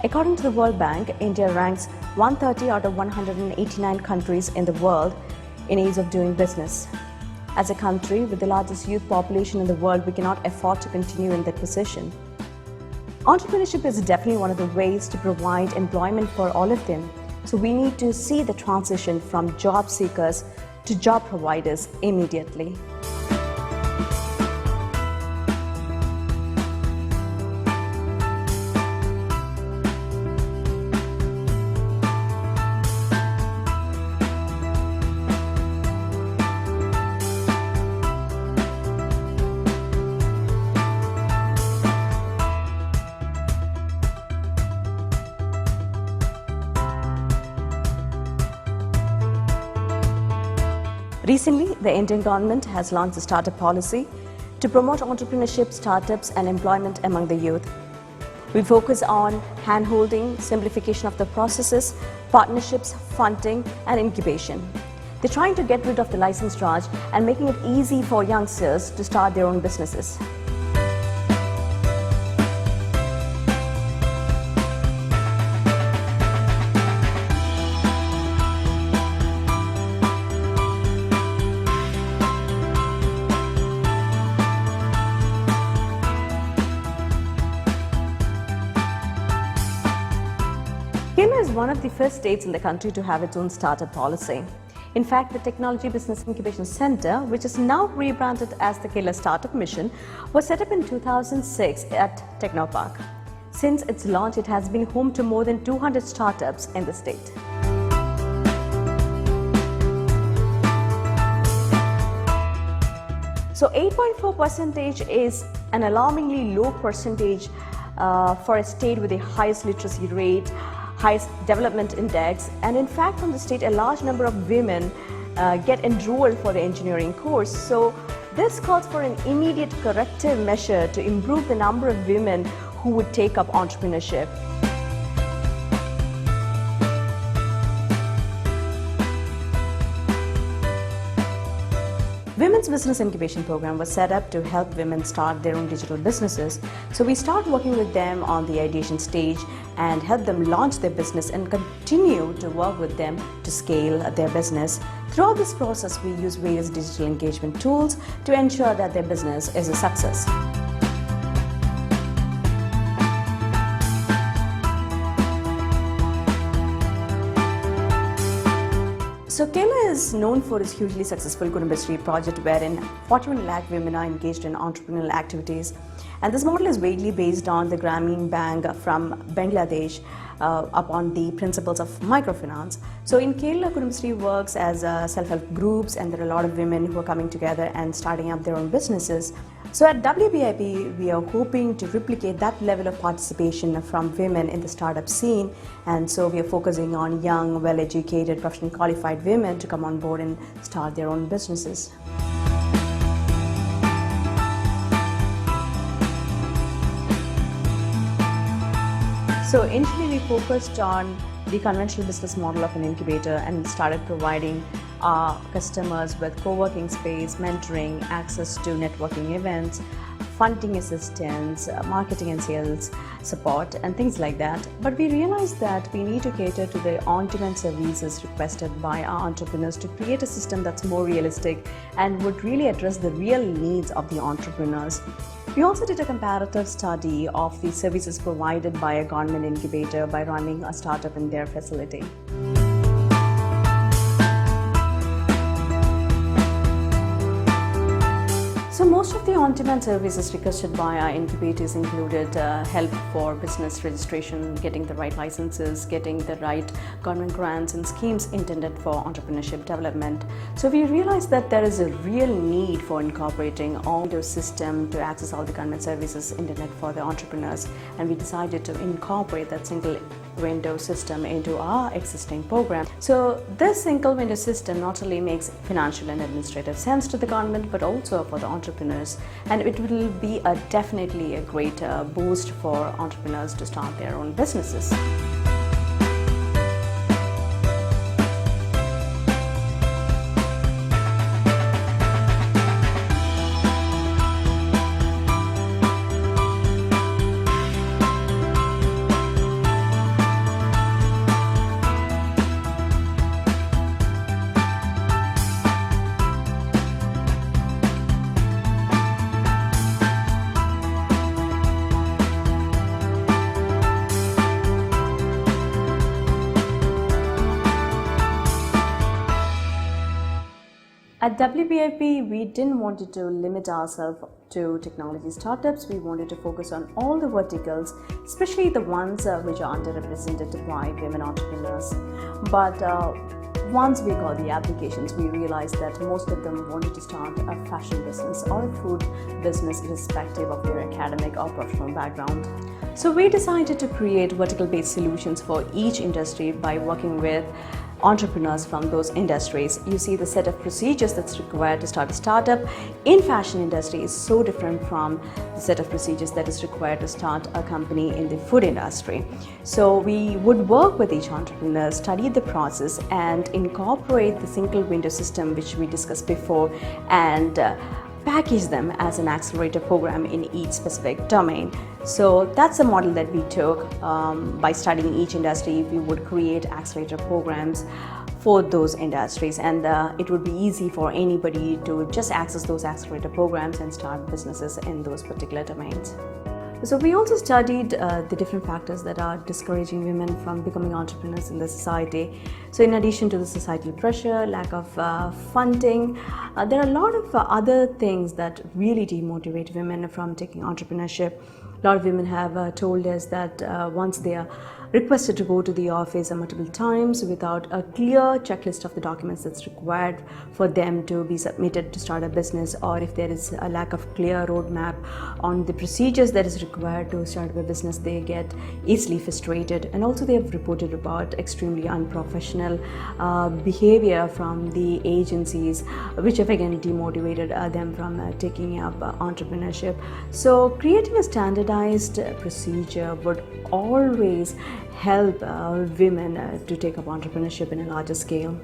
According to the World Bank, India ranks 130 out of 189 countries in the world in ease of doing business. As a country with the largest youth population in the world, we cannot afford to continue in that position. Entrepreneurship is definitely one of the ways to provide employment for all of them. So we need to see the transition from job seekers to job providers immediately. Recently, the Indian government has launched a startup policy to promote entrepreneurship, startups, and employment among the youth. We focus on hand-holding, simplification of the processes, partnerships, funding, and incubation. They're trying to get rid of the license charge and making it easy for youngsters to start their own businesses. Kerala is one of the first states in the country to have its own startup policy. In fact, the Technology Business Incubation Center, which is now rebranded as the Kerala Startup Mission, was set up in 2006 at Technopark. Since its launch, it has been home to more than 200 startups in the state. So 8.4% is an alarmingly low percentage for a state with the highest literacy rate, highest development index, and in fact from the state a large number of women get enrolled for the engineering course. So this calls for an immediate corrective measure to improve the number of women who would take up entrepreneurship. Women's Business Incubation Program was set up to help women start their own digital businesses. So we start working with them on the ideation stage and help them launch their business and continue to work with them to scale their business. Throughout this process, we use various digital engagement tools to ensure that their business is a success. So Kerala is known for its hugely successful Kudumbashree project wherein 41 lakh women are engaged in entrepreneurial activities. And this model is vaguely based on the Grameen Bank from Bangladesh upon the principles of microfinance. So in Kerala, Kudumbashree works as self-help groups, and there are a lot of women who are coming together and starting up their own businesses. So at Wbip, we are hoping to replicate that level of participation from women in the startup scene, and so we are focusing on young, well-educated, professionally qualified women to come on board and start their own businesses. So initially we focused on the conventional business model of an incubator and started providing our customers with co-working space, mentoring, access to networking events, funding assistance, marketing and sales support, and things like that. But we realized that we need to cater to the on-demand services requested by our entrepreneurs to create a system that's more realistic and would really address the real needs of the entrepreneurs. We also did a comparative study of the services provided by a government incubator by running a startup in their facility. So most of the on-demand services requested by our incubators included help for business registration, getting the right licenses, getting the right government grants and schemes intended for entrepreneurship development. So we realized that there is a real need for incorporating all the system to access all the government services intended for the entrepreneurs, and we decided to incorporate that single window system into our existing program. So this single window system not only makes financial and administrative sense to the government but also for the entrepreneurs, and it will be definitely a great boost for entrepreneurs to start their own businesses. At Wbip, we didn't want to limit ourselves to technology startups. We wanted to focus on all the verticals, especially the ones which are underrepresented by women entrepreneurs. But once we got the applications, we realized that most of them wanted to start a fashion business or a food business, irrespective of their academic or professional background. So we decided to create vertical-based solutions for each industry by working with entrepreneurs from those industries. You see, the set of procedures that's required to start a startup in fashion industry is so different from the set of procedures that is required to start a company in the food industry. So we would work with each entrepreneur, study the process, and incorporate the single window system which we discussed before, and package them as an accelerator program in each specific domain. So that's the model that we took. By studying each industry, we would create accelerator programs for those industries, and it would be easy for anybody to just access those accelerator programs and start businesses in those particular domains. So we also studied the different factors that are discouraging women from becoming entrepreneurs in the society. So in addition to the societal pressure, lack of funding, there are a lot of other things that really demotivate women from taking entrepreneurship. A lot of women have told us that once they are requested to go to the office multiple times without a clear checklist of the documents that's required for them to be submitted to start a business, or if there is a lack of clear roadmap on the procedures that is required to start a business, they get easily frustrated. And also they have reported about extremely unprofessional behavior from the agencies, which have again demotivated them from taking up entrepreneurship. So creating a standardized procedure would always help women to take up entrepreneurship in a larger scale.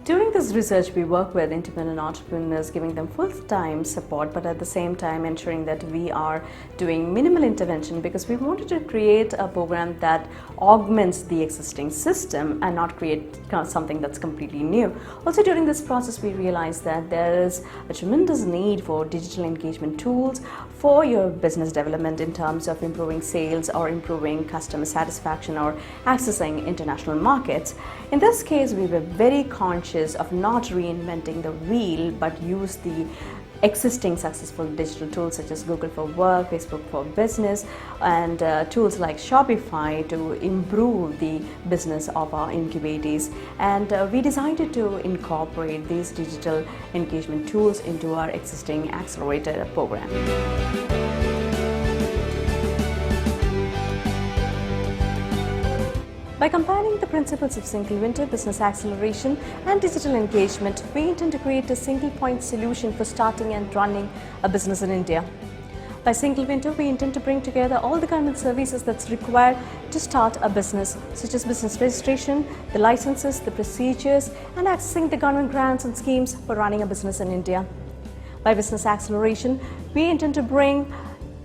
During this research, we work with independent entrepreneurs, giving them full-time support, but at the same time ensuring that we are doing minimal intervention, because we wanted to create a program that augments the existing system and not create something that's completely new. Also, during this process, we realized that there is a tremendous need for digital engagement tools for your business development in terms of improving sales or improving customer satisfaction or accessing international markets. In this case, we were very conscious of not reinventing the wheel, but use the existing successful digital tools such as Google for Work, Facebook for Business, and tools like Shopify to improve the business of our incubatees. And we decided to incorporate these digital engagement tools into our existing accelerator program. By combining the principles of single window, business acceleration, and digital engagement, we intend to create a single point solution for starting and running a business in India. By single window, we intend to bring together all the government services that's required to start a business, such as business registration, the licenses, the procedures, and accessing the government grants and schemes for running a business in India. By business acceleration, we intend to bring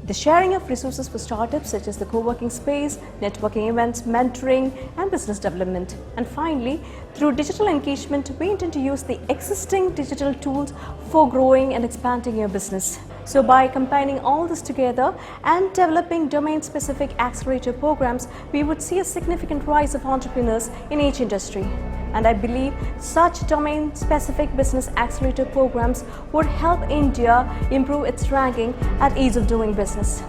the sharing of resources for startups such as the co-working space, networking events, mentoring, and business development. And finally, through digital engagement, we intend to use the existing digital tools for growing and expanding your business. So by combining all this together and developing domain-specific accelerator programs, we would see a significant rise of entrepreneurs in each industry. And I believe such domain-specific business accelerator programs would help India improve its ranking at ease of doing business.